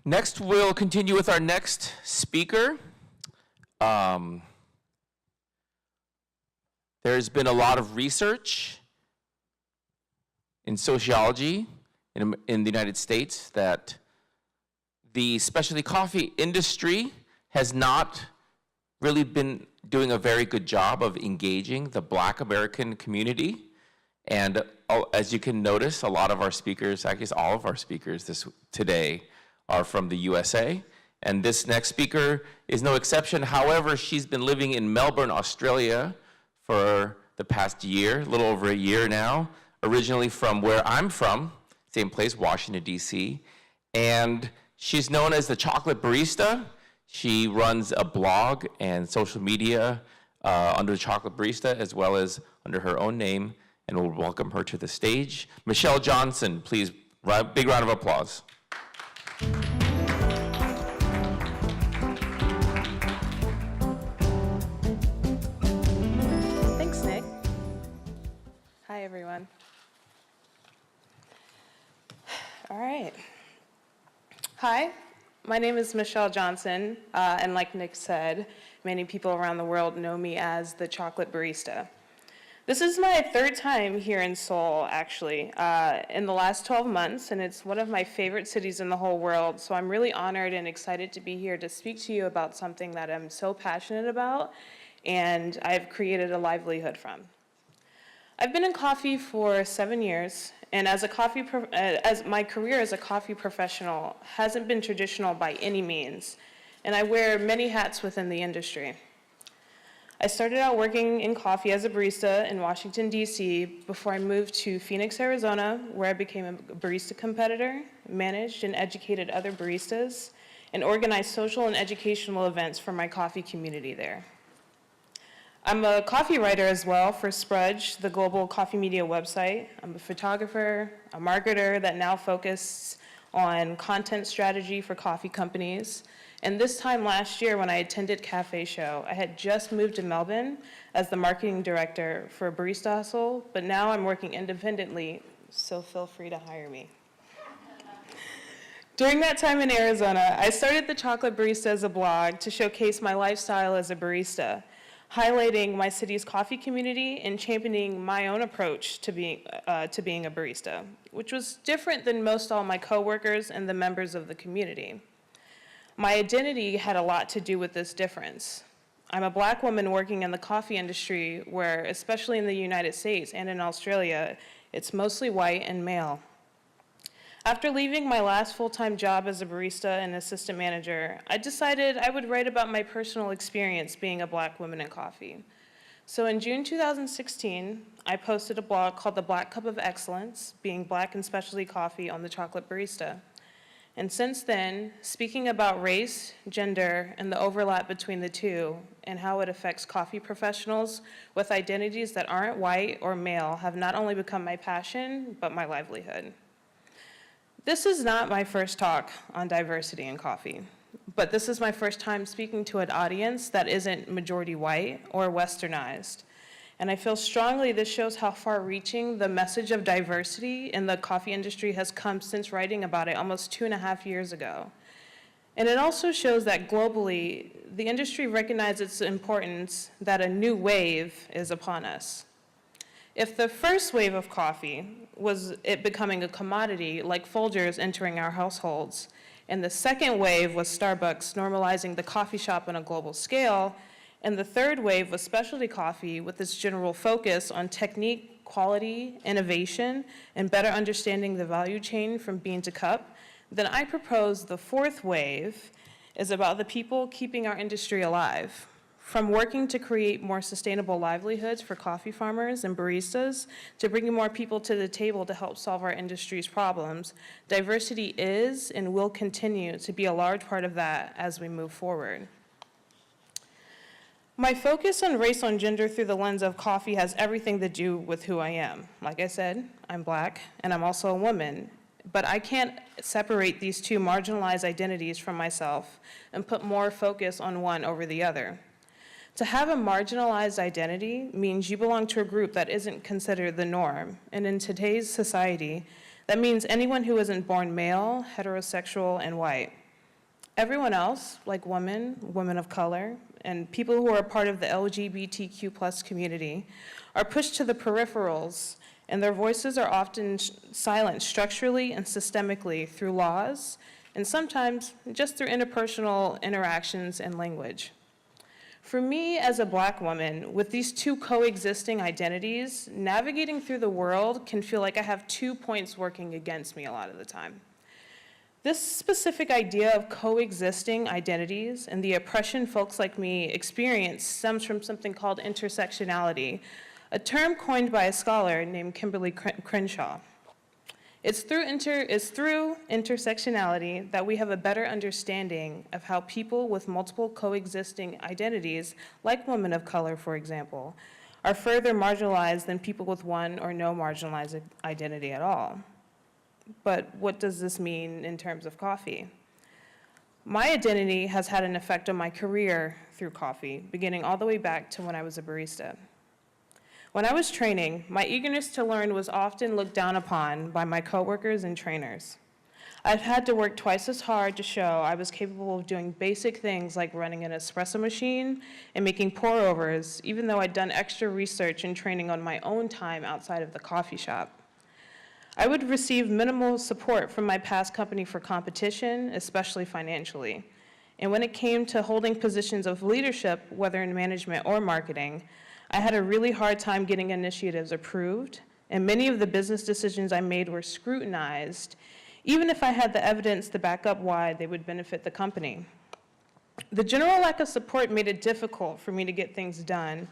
Next, we'll continue with our next speaker. There's been a lot of research in sociology in the United States that the specialty coffee industry has not really been doing a very good job of engaging the Black American community. And as you can notice, a lot of our speakers, I guess all of our speakers today are from the USA. And this next speaker is no exception. However, she's been living in Melbourne, Australia for the past year, a little over a year now, originally from where I'm from, same place, Washington, D.C. And she's known as the Chocolate Barista. She runs a blog and social media under the Chocolate Barista, as well as under her own name, and we'll welcome her to the stage. Michelle Johnson, please, big round of applause. Thanks, Nick. Hi, everyone. All right. Hi, my name is Michelle Johnson, and like Nick said, many people around the world know me as the Chocolate Barista. This is my third time here in Seoul, actually, in the last 12 months, and it's one of my favorite cities in the whole world, so I'm really honored and excited to be here to speak to you about something that I'm so passionate about and I've created a livelihood from. I've been in coffee for 7 years, and as my career as a coffee professional hasn't been traditional by any means, and I wear many hats within the industry. I started out working in coffee as a barista in Washington, D.C. before I moved to Phoenix, Arizona, where I became a barista competitor, managed and educated other baristas, and organized social and educational events for my coffee community there. I'm a coffee writer as well for Sprudge, the global coffee media website. I'm a photographer, a marketer that now focuses on content strategy for coffee companies. And this time last year when I attended Cafe Show, I had just moved to Melbourne as the marketing director for Barista Hustle, but now I'm working independently, so feel free to hire me. During that time in Arizona, I started the Chocolate Barista as a blog to showcase my lifestyle as a barista, highlighting my city's coffee community and championing my own approach to being a barista, which was different than most all my coworkers and the members of the community. My identity had a lot to do with this difference. I'm a Black woman working in the coffee industry where, especially in the United States and in Australia, it's mostly white and male. After leaving my last full-time job as a barista and assistant manager, I decided I would write about my personal experience being a Black woman in coffee. So in June 2016, I posted a blog called The Black Cup of Excellence, being Black in specialty coffee on the Chocolate Barista. And since then, speaking about race, gender, and the overlap between the two, and how it affects coffee professionals with identities that aren't white or male have not only become my passion, but my livelihood. This is not my first talk on diversity in coffee, but this is my first time speaking to an audience that isn't majority white or westernized. And I feel strongly this shows how far-reaching the message of diversity in the coffee industry has come since writing about it almost 2.5 years ago. And it also shows that globally, the industry recognizes its importance that a new wave is upon us. If the first wave of coffee was it becoming a commodity like Folgers entering our households, and the second wave was Starbucks normalizing the coffee shop on a global scale, and the third wave was specialty coffee with its general focus on technique, quality, innovation, and better understanding the value chain from bean to cup, then I propose the fourth wave is about the people keeping our industry alive. From working to create more sustainable livelihoods for coffee farmers and baristas to bringing more people to the table to help solve our industry's problems, diversity is and will continue to be a large part of that as we move forward. My focus on race and gender through the lens of coffee has everything to do with who I am. Like I said, I'm Black and I'm also a woman, but I can't separate these two marginalized identities from myself and put more focus on one over the other. To have a marginalized identity means you belong to a group that isn't considered the norm. And in today's society, that means anyone who isn't born male, heterosexual, and white. Everyone else, like women, women of color, and people who are part of the LGBTQ+ community, are pushed to the peripherals, and their voices are often silenced structurally and systemically through laws, and sometimes just through interpersonal interactions and language. For me, as a Black woman, with these two coexisting identities, navigating through the world can feel like I have 2 points working against me a lot of the time. This specific idea of coexisting identities and the oppression folks like me experience stems from something called intersectionality, a term coined by a scholar named Kimberly Crenshaw. It's through intersectionality that we have a better understanding of how people with multiple coexisting identities, like women of color, for example, are further marginalized than people with one or no marginalized identity at all. But what does this mean in terms of coffee? My identity has had an effect on my career through coffee, beginning all the way back to when I was a barista. When I was training, my eagerness to learn was often looked down upon by my coworkers and trainers. I've had to work twice as hard to show I was capable of doing basic things like running an espresso machine and making pour-overs, even though I'd done extra research and training on my own time outside of the coffee shop. I would receive minimal support from my past company for competition, especially financially. And when it came to holding positions of leadership, whether in management or marketing, I had a really hard time getting initiatives approved, and many of the business decisions I made were scrutinized, even if I had the evidence to back up why they would benefit the company. The general lack of support made it difficult for me to get things done,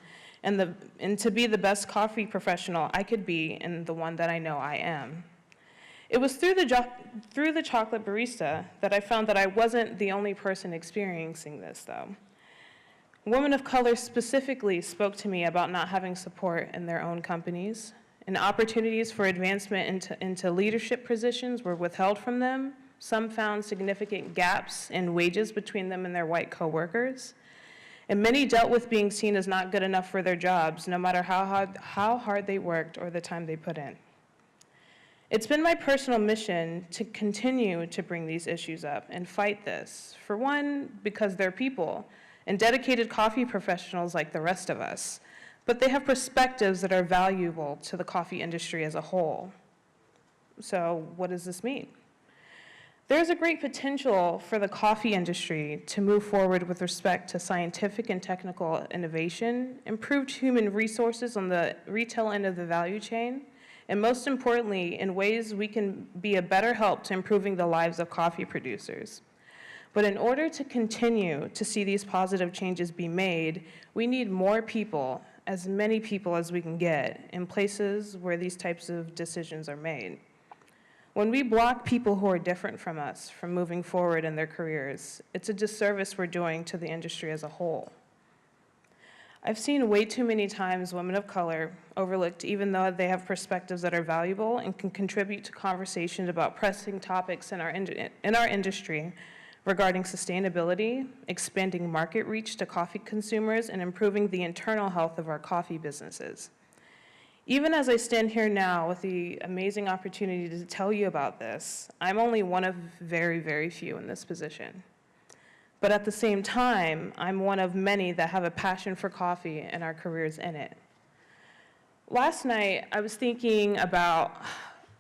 and to be the best coffee professional I could be and the one that I know I am. It was through the Chocolate Barista that I found that I wasn't the only person experiencing this, though. Women of color specifically spoke to me about not having support in their own companies, and opportunities for advancement into leadership positions were withheld from them. Some found significant gaps in wages between them and their white coworkers. And many dealt with being seen as not good enough for their jobs, no matter how hard they worked or the time they put in. It's been my personal mission to continue to bring these issues up and fight this. For one, because they're people and dedicated coffee professionals like the rest of us, but they have perspectives that are valuable to the coffee industry as a whole. So what does this mean? There's a great potential for the coffee industry to move forward with respect to scientific and technical innovation, improved human resources on the retail end of the value chain, and most importantly, in ways we can be a better help to improving the lives of coffee producers. But in order to continue to see these positive changes be made, we need more people, as many people as we can get, in places where these types of decisions are made. When we block people who are different from us from moving forward in their careers, it's a disservice we're doing to the industry as a whole. I've seen way too many times women of color overlooked even though they have perspectives that are valuable and can contribute to conversations about pressing topics in our industry regarding sustainability, expanding market reach to coffee consumers, and improving the internal health of our coffee businesses. Even as I stand here now with the amazing opportunity to tell you about this, I'm only one of very, very few in this position. But at the same time, I'm one of many that have a passion for coffee and our careers in it. Last night, I was thinking about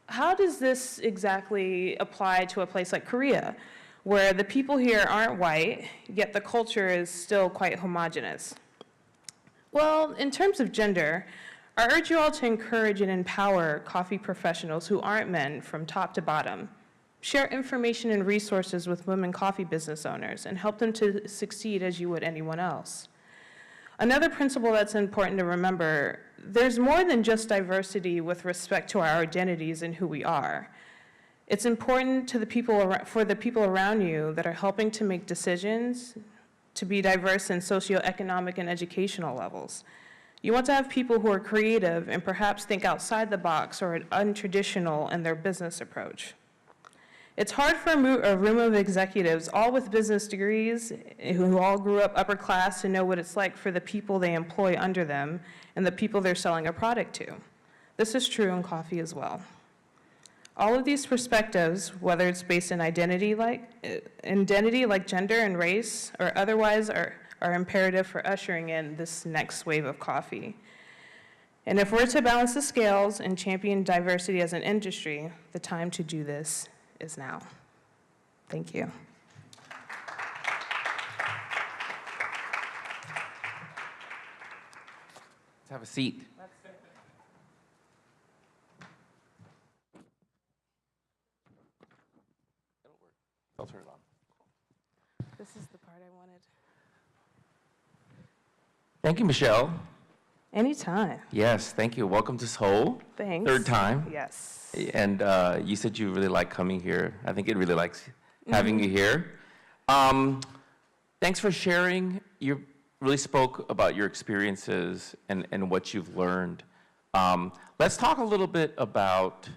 how does this exactly apply to a place like Korea, where the people here aren't white, yet the culture is still quite homogenous. Well, in terms of gender, I urge you all to encourage and empower coffee professionals who aren't men from top to bottom. Share information and resources with women coffee business owners and help them to succeed as you would anyone else. Another principle that's important to remember, there's more than just diversity with respect to our identities and who we are. It's important to for the people around you that are helping to make decisions to be diverse in socioeconomic and educational levels. You want to have people who are creative and perhaps think outside the box or untraditional in their business approach. It's hard for a room of executives, all with business degrees, who all grew up upper class, to know what it's like for the people they employ under them and the people they're selling a product to. This is true in coffee as well. All of these perspectives, whether it's based in identity like gender and race, or otherwise, are imperative for ushering in this next wave of coffee. And if we're to balance the scales and champion diversity as an industry, the time to do this is now. Thank you. Let's have a seat. I'll turn it on. This is the part I wanted. Thank you, Michelle. Anytime. Yes, thank you. Welcome to Seoul. Thanks. Third time. Yes. And you said you really like coming here. I think it really likes having you here. Thanks for sharing. You really spoke about your experiences and what you've learned. Let's talk a little bit about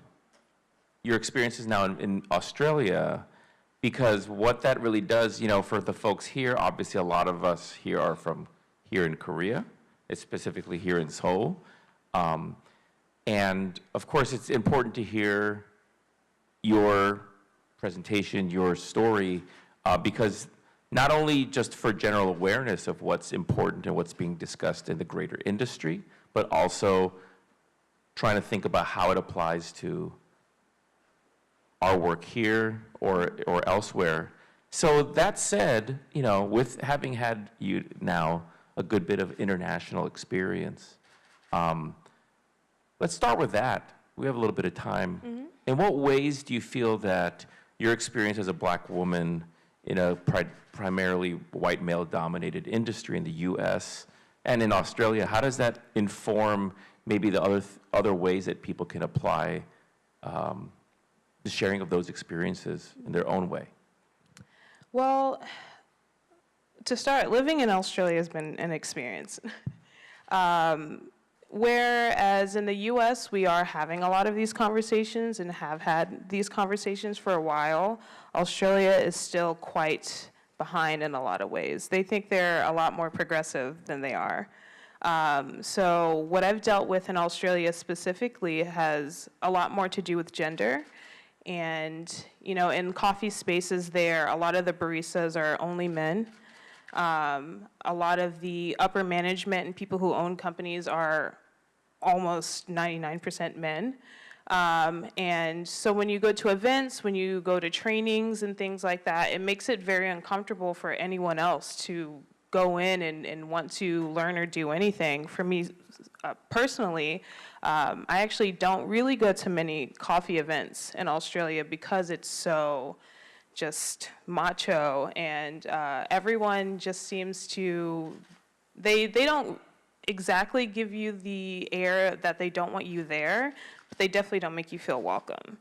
your experiences now in Australia, because what that really does, you know, for the folks here, obviously a lot of us here are from here in Korea, specifically here in Seoul. And of course, it's important to hear your presentation, your story, because not only just for general awareness of what's important and what's being discussed in the greater industry, but also trying to think about how it applies to our work here or elsewhere. So that said, you know, with having had you now a good bit of international experience, let's start with that. We have a little bit of time. In what ways do you feel that your experience as a Black woman in a primarily white male-dominated industry in the US and in Australia, how does that inform maybe the other ways that people can apply the sharing of those experiences in their own way? Well, to start, living in Australia has been an experience. Whereas in the US, we are having a lot of these conversations and have had these conversations for a while, Australia is still quite behind in a lot of ways. They think they're a lot more progressive than they are. So what I've dealt with in Australia specifically has a lot more to do with gender. And, you know, in coffee spaces there, a lot of the baristas are only men. A lot of the upper management and people who own companies are almost 99% men. And so when you go to events, when you go to trainings and things like that, it makes it very uncomfortable for anyone else to go in and want to learn or do anything. For me personally, I actually don't really go to many coffee events in Australia because it's so just macho, and everyone just seems to, they don't exactly give you the air that they don't want you there, but they definitely don't make you feel welcome.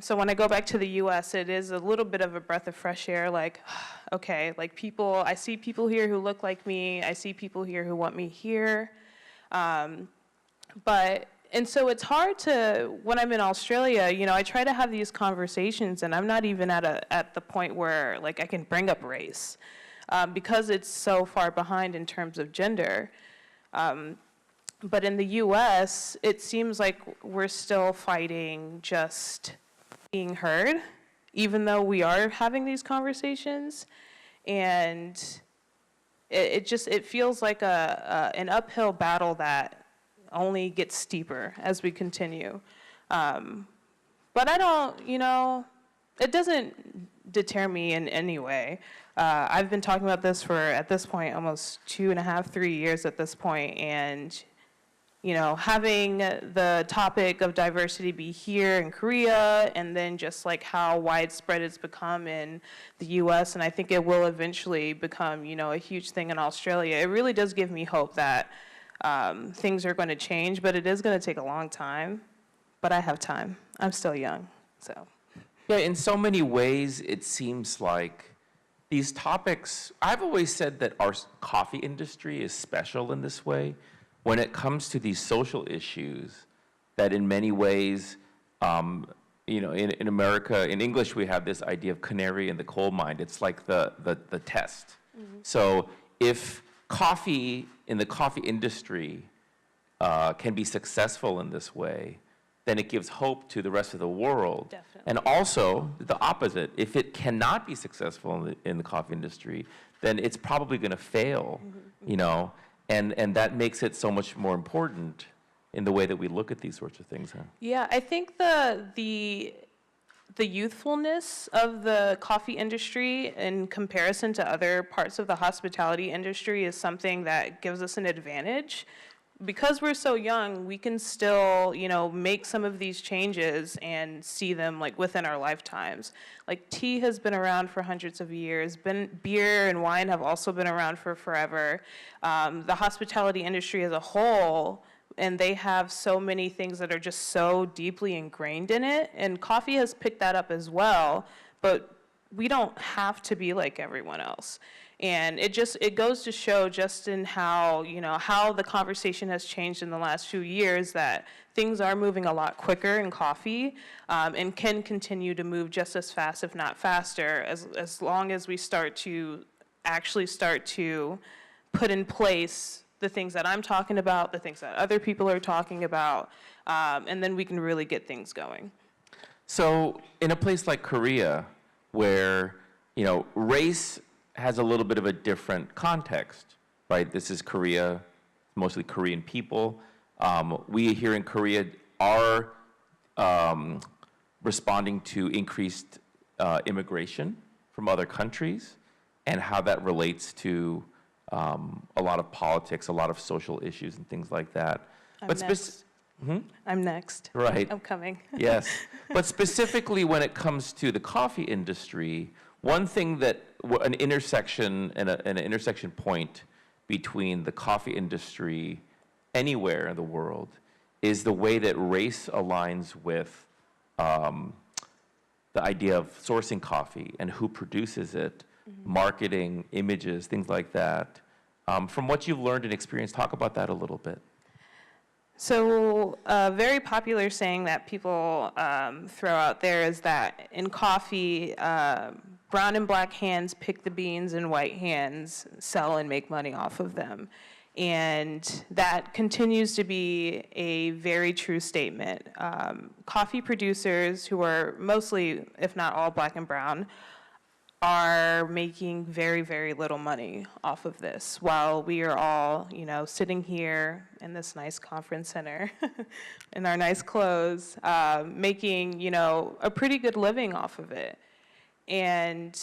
So when I go back to the US, it is a little bit of a breath of fresh air, like, okay, like people, I see people here who look like me, I see people here who want me here. And so it's hard to, when I'm in Australia, you know, I try to have these conversations and I'm not even at the point where like I can bring up race because it's so far behind in terms of gender. But in the US, it seems like we're still fighting just being heard, even though we are having these conversations. And it feels like an uphill battle that only gets steeper as we continue. But I don't, you know, it doesn't deter me in any way. I've been talking about this for, at this point, almost 2.5, 3 years at this point, and you know, having the topic of diversity be here in Korea, and then just like how widespread it's become in the US, and I think it will eventually become, you know, a huge thing in Australia. It really does give me hope that things are going to change, but it is going to take a long time. But I have time. I'm still young, so. Yeah, in so many ways, it seems like these topics, I've always said that our coffee industry is special in this way. When it comes to these social issues, that in many ways, you know, in America, in English, we have this idea of canary in the coal mine. It's like the test. Mm-hmm. So if coffee in the coffee industry can be successful in this way, then it gives hope to the rest of the world. Definitely. And also the opposite. If it cannot be successful in the coffee industry, then it's probably going to fail, you know, and that makes it so much more important in the way that we look at these sorts of things. Huh? Yeah, I think the youthfulness of the coffee industry in comparison to other parts of the hospitality industry is something that gives us an advantage. Because we're so young, we can still, you know, make some of these changes and see them like within our lifetimes. Like tea has been around for hundreds of years. Beer and wine have also been around for forever. The hospitality industry as a whole, and they have so many things that are just so deeply ingrained in it. And coffee has picked that up as well, but we don't have to be like everyone else. And it goes to show just in how, you know, how the conversation has changed in the last few years, that things are moving a lot quicker in coffee, and can continue to move just as fast, if not faster, as long as we actually start to put in place the things that I'm talking about, the things that other people are talking about, and then we can really get things going. So in a place like Korea, where, you know, race has a little bit of a different context, right? This is Korea, mostly Korean people. We here in Korea are responding to increased immigration from other countries, and how that relates to a lot of politics, a lot of social issues and things like that. I'm next. Right. I'm coming. Yes. But specifically when it comes to the coffee industry, one thing that an intersection and an intersection point between the coffee industry anywhere in the world is the way that race aligns with the idea of sourcing coffee and who produces it, marketing, images, things like that. From what you've learned and experienced, talk about that a little bit. So a very popular saying that people throw out there is that in coffee, brown and black hands pick the beans and white hands sell and make money off of them. And that continues to be a very true statement. Coffee producers, who are mostly, if not all, black and brown, are making very, very little money off of this, while we are all, you know, sitting here in this nice conference center in our nice clothes, making, you know, a pretty good living off of it. And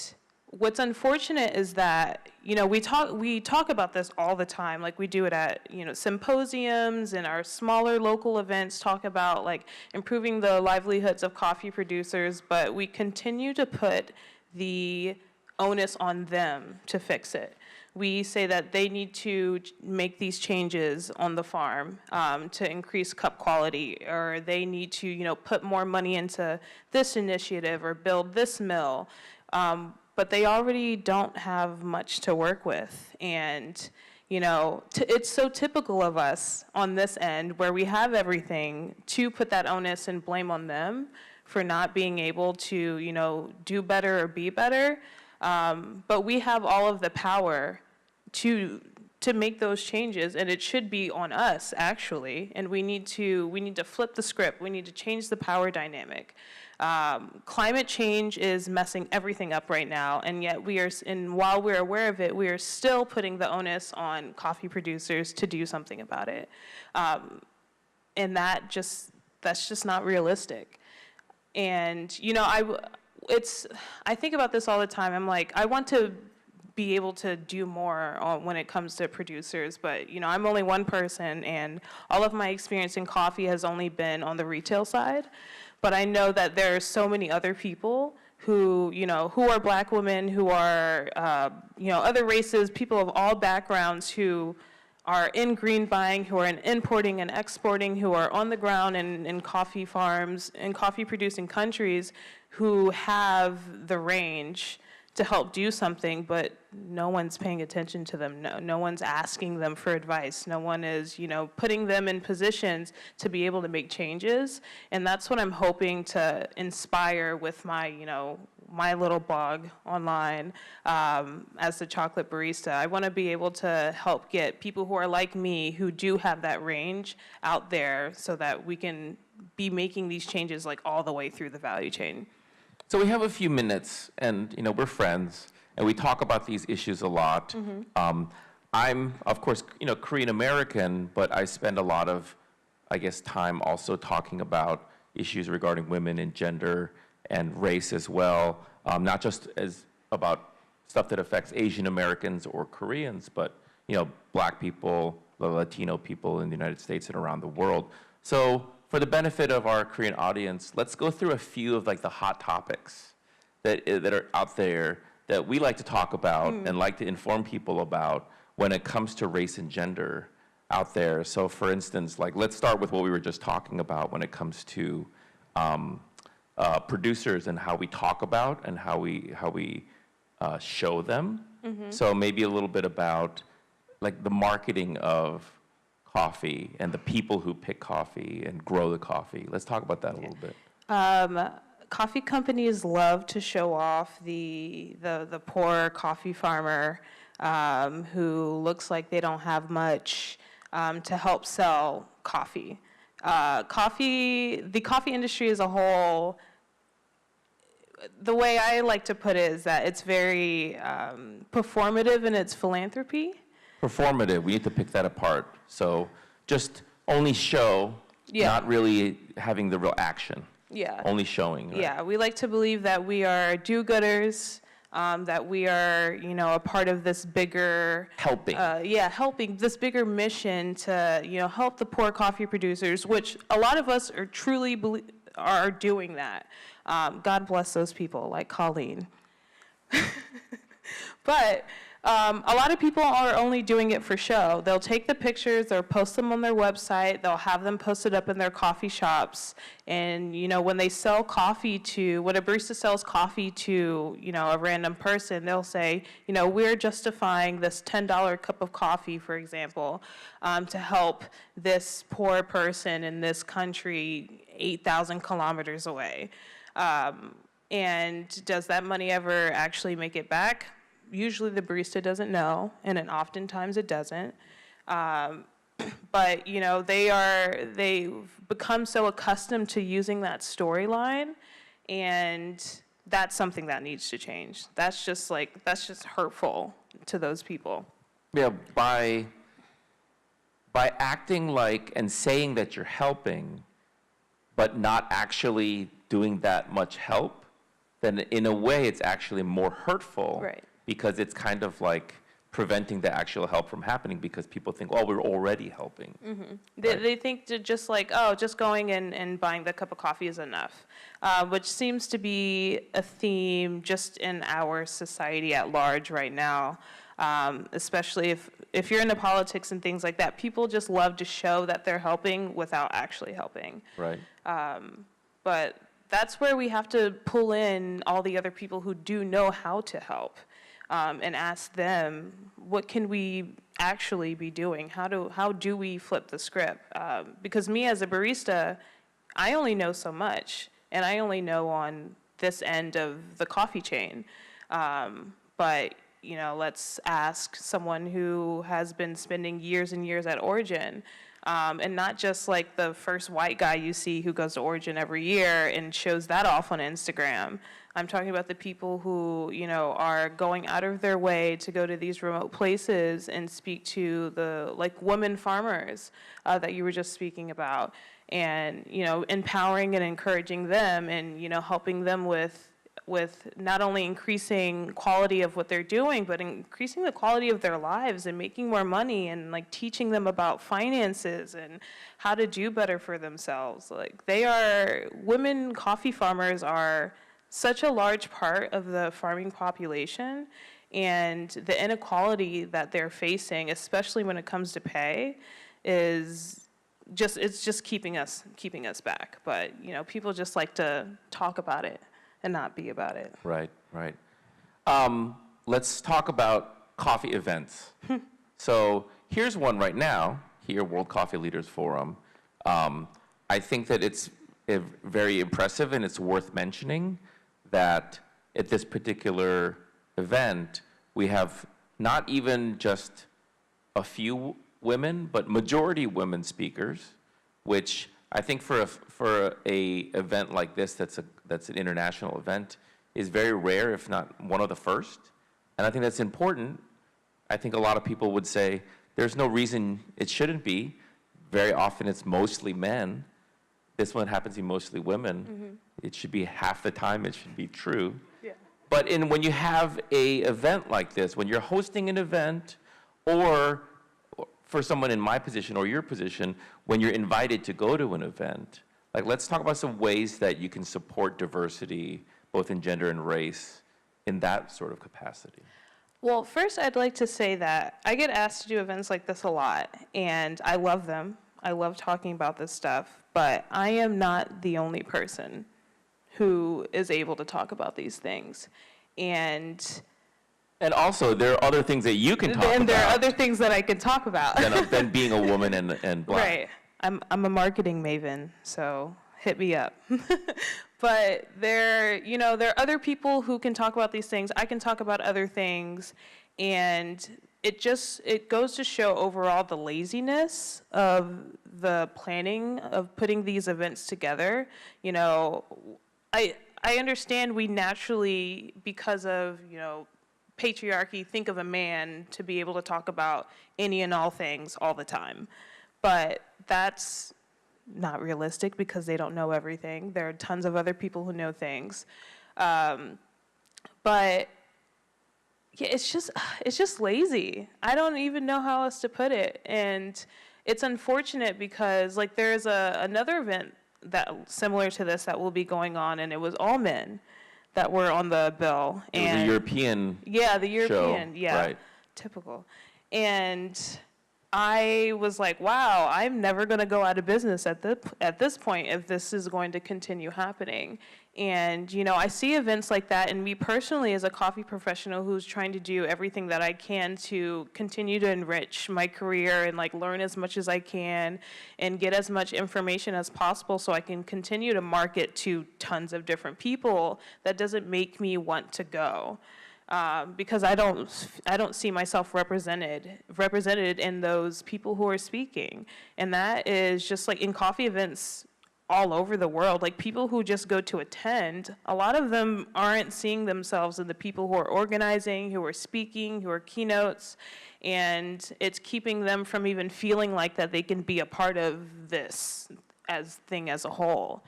what's unfortunate is that, you know, we talk about this all the time, like we do it at, you know, symposiums and our smaller local events, talk about like improving the livelihoods of coffee producers, but we continue to put the onus on them to fix it. We say that they need to make these changes on the farm to increase cup quality, or they need to, you know, put more money into this initiative or build this mill. But they already don't have much to work with. And, you know, it's so typical of us on this end, where we have everything, to put that onus and blame on them for not being able to, you know, do better or be better. But we have all of the power to make those changes, and it should be on us, actually. And we need to flip the script. We need to change the power dynamic. Climate change is messing everything up right now, and yet while we're aware of it, we are still putting the onus on coffee producers to do something about it. And that's just not realistic. And, you know, I think about this all the time. I'm like, I want to be able to do more when it comes to producers, but, you know, I'm only one person, and all of my experience in coffee has only been on the retail side. But I know that there are so many other people who, you know, who are black women, who are, you know, other races, people of all backgrounds who are in green buying, who are in importing and exporting, who are on the ground in coffee farms, in coffee producing countries, who have the range to help do something, but no one's paying attention to them. No one's asking them for advice. No one is, you know, putting them in positions to be able to make changes. And that's what I'm hoping to inspire with my, you know, my little blog online as the Chocolate Barista. I want to be able to help get people who are like me, who do have that range, out there so that we can be making these changes like all the way through the value chain. So we have a few minutes, and we're friends, and we talk about these issues a lot. I'm, of course, Korean American, but I spend a lot of, I guess, time also talking about issues regarding women and gender and race as well, not just as about stuff that affects Asian Americans or Koreans, but Black people, the Latino people in the United States and around the world. So for the benefit of our Korean audience, let's go through a few of like the hot topics that are out there that we like to talk about and like to inform people about when it comes to race and gender out there. So for instance, like let's start with what we were just talking about when it comes to producers and how we talk about and how we show them. So maybe a little bit about like the marketing of coffee and the people who pick coffee and grow the coffee. Let's talk about that a little bit. Coffee companies love to show off the poor coffee farmer who looks like they don't have much to help sell coffee. The coffee industry as a whole, the way I like to put it is that it's very performative in its philanthropy. Performative, we need to pick that apart. So just only show, not really having the real action. Yeah. Only showing. Right? Yeah, we like to believe that we are do-gooders, that we are, a part of this bigger... Helping. Helping this bigger mission to, help the poor coffee producers, which a lot of us are truly are doing that. God bless those people, like Colleen. But a lot of people are only doing it for show. They'll take the pictures, they'll post them on their website, they'll have them posted up in their coffee shops. And, when they sell coffee when a barista sells coffee to, a random person, they'll say, we're justifying this $10 cup of coffee, for example, to help this poor person in this country 8,000 kilometers away. And does that money ever actually make it back? Usually the barista doesn't know, and then oftentimes it doesn't. But they've become so accustomed to using that storyline, and that's something that needs to change. That's just hurtful to those people. Yeah, by acting like and saying that you're helping, but not actually doing that much help, then in a way it's actually more hurtful. Right. Because it's kind of like preventing the actual help from happening because people think, oh, we're already helping. They think just going and buying the cup of coffee is enough, which seems to be a theme just in our society at large right now, especially if you're into politics and things like that. People just love to show that they're helping without actually helping. Right. But that's where we have to pull in all the other people who do know how to help. And ask them, what can we actually be doing? How do we flip the script? Because me as a barista, I only know so much, and I only know on this end of the coffee chain. But let's ask someone who has been spending years and years at Origin, and not just like the first white guy you see who goes to Origin every year and shows that off on Instagram. I'm talking about the people who, are going out of their way to go to these remote places and speak to the women farmers that you were just speaking about, and empowering and encouraging them, and helping them with not only increasing quality of what they're doing, but increasing the quality of their lives and making more money, and teaching them about finances and how to do better for themselves. Women coffee farmers are such a large part of the farming population, and the inequality that they're facing, especially when it comes to pay, it's just keeping us back. But people just like to talk about it and not be about it. Right. Let's talk about coffee events. So here's one right now, here, World Coffee Leaders Forum. I think that it's very impressive, and it's worth mentioning that at this particular event, we have not even just a few women, but majority women speakers, which I think for a event like this that's an international event is very rare, if not one of the first. And I think that's important. I think a lot of people would say there's no reason it shouldn't be. Very often it's mostly men. This one happens to be mostly women. It should be half the time it should be true. Yeah. But when you have a event like this, when you're hosting an event, or for someone in my position or your position, when you're invited to go to an event, like let's talk about some ways that you can support diversity, both in gender and race, in that sort of capacity. Well, first I'd like to say that I get asked to do events like this a lot, and I love them. I love talking about this stuff, but I am not the only person who is able to talk about these things. And also, there are other things that you can talk about. And there are other things that I can talk about. than being a woman and Black. Right. I'm a marketing maven, so hit me up. But there are other people who can talk about these things. I can talk about other things, and it goes to show overall the laziness of the planning of putting these events together. I understand we naturally, because of patriarchy, think of a man to be able to talk about any and all things all the time, but that's not realistic because they don't know everything. There are tons of other people who know things. But yeah, it's just lazy. I don't even know how else to put it. And it's unfortunate because like there's another event that similar to this that will be going on, and it was all men that were on the bill. It was a European Yeah, the European, show. Yeah. Right. Typical. And I was like, wow, I'm never going to go out of business at this point if this is going to continue happening. And, I see events like that, and me personally as a coffee professional who's trying to do everything that I can to continue to enrich my career and like learn as much as I can and get as much information as possible so I can continue to market to tons of different people, that doesn't make me want to go. Because I don't see myself represented in those people who are speaking. And that is just like in coffee events all over the world, like people who just go to attend, a lot of them aren't seeing themselves in the people who are organizing, who are speaking, who are keynotes, and it's keeping them from even feeling like that they can be a part of this thing as a whole.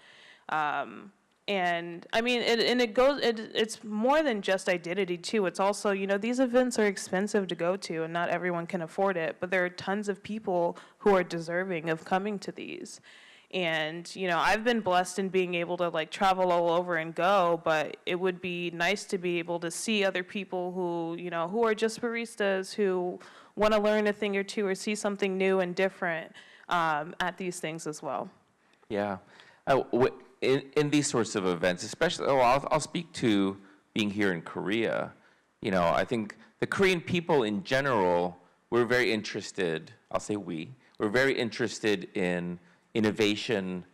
And I mean, it's more than just identity too. It's also, these events are expensive to go to and not everyone can afford it, but there are tons of people who are deserving of coming to these. And, I've been blessed in being able to like travel all over and go, but it would be nice to be able to see other people who, who are just baristas, who want to learn a thing or two or see something new and different at these things as well. Yeah. In these sorts of events, especially, I'll speak to being here in Korea. I think the Korean people in general, we're very interested, we're very interested in innovation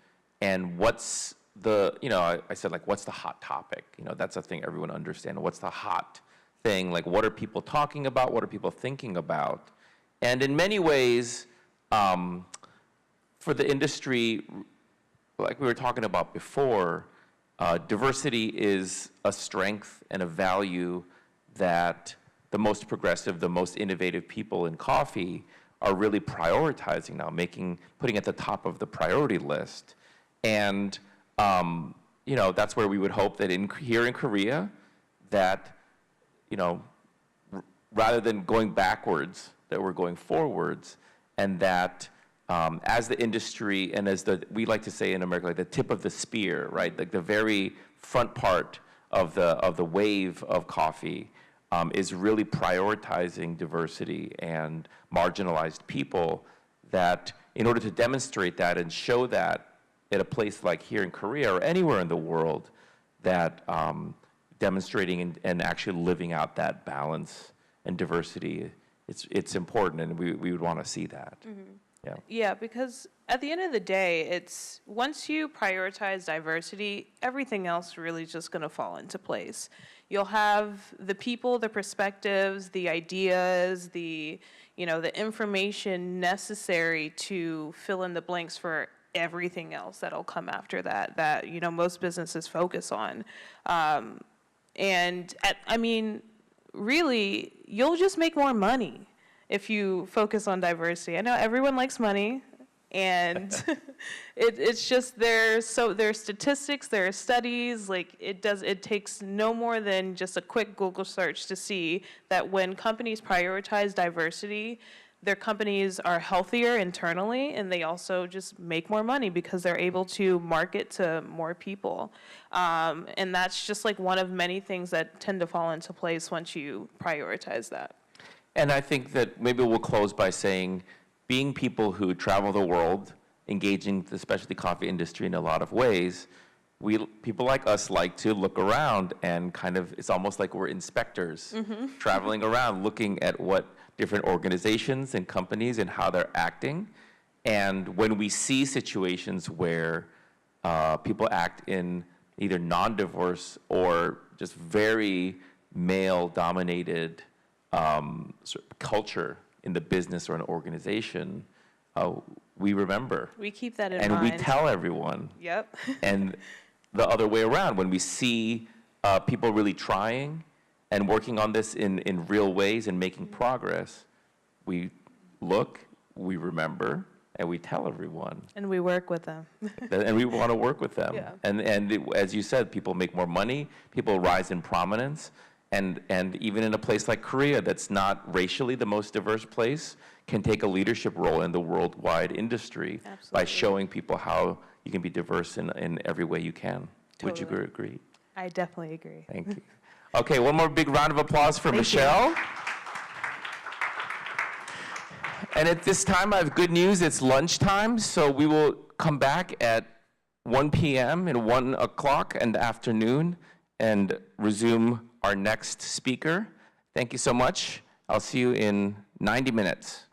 and what's I said, like, what's the hot topic? That's a thing everyone understands. What's the hot thing? Like, what are people talking about? What are people thinking about? And in many ways, for the industry, like we were talking about before, diversity is a strength and a value that the most progressive, the most innovative people in coffee are really prioritizing now, putting at the top of the priority list. And that's where we would hope that here in Korea, that rather than going backwards, that we're going forwards, and that as the industry and as we like to say in America, like the tip of the spear, right? Like the very front part of the wave of coffee is really prioritizing diversity and marginalized people, that in order to demonstrate that and show that at a place like here in Korea or anywhere in the world, that demonstrating and actually living out that balance and diversity, it's important, and we would want to see that. Mm-hmm. Yeah, because at the end of the day, it's once you prioritize diversity, everything else really is just going to fall into place. You'll have the people, the perspectives, the ideas, the information necessary to fill in the blanks for everything else that'll come after that most businesses focus on. Really, you'll just make more money if you focus on diversity. I know everyone likes money, and it's just there's statistics, there are studies, like it takes no more than just a quick Google search to see that when companies prioritize diversity, their companies are healthier internally, and they also just make more money because they're able to market to more people. And that's just like one of many things that tend to fall into place once you prioritize that. And I think that maybe we'll close by saying, being people who travel the world, engaging the specialty coffee industry in a lot of ways, people like us like to look around and it's almost like we're inspectors, traveling around, looking at what different organizations and companies and how they're acting. And when we see situations where people act in either non-diverse or just very male-dominated sort of culture in the business or an organization, we remember. We keep that in mind. And we tell everyone. Yep. And the other way around, when we see people really trying and working on this in real ways and making progress, we look, we remember, and we tell everyone. And we work with them. And we want to work with them. Yeah. As you said, people make more money, people rise in prominence, and even in a place like Korea that's not racially the most diverse place, can take a leadership role in the worldwide industry. Absolutely. By showing people how you can be diverse in every way you can. Totally. Would you agree? I definitely agree. Thank you. Okay, one more big round of applause for Michelle. And at this time, I have good news. It's lunchtime, so we will come back at 1 p.m. and 1 o'clock in the afternoon and resume our next speaker. Thank you so much. I'll see you in 90 minutes.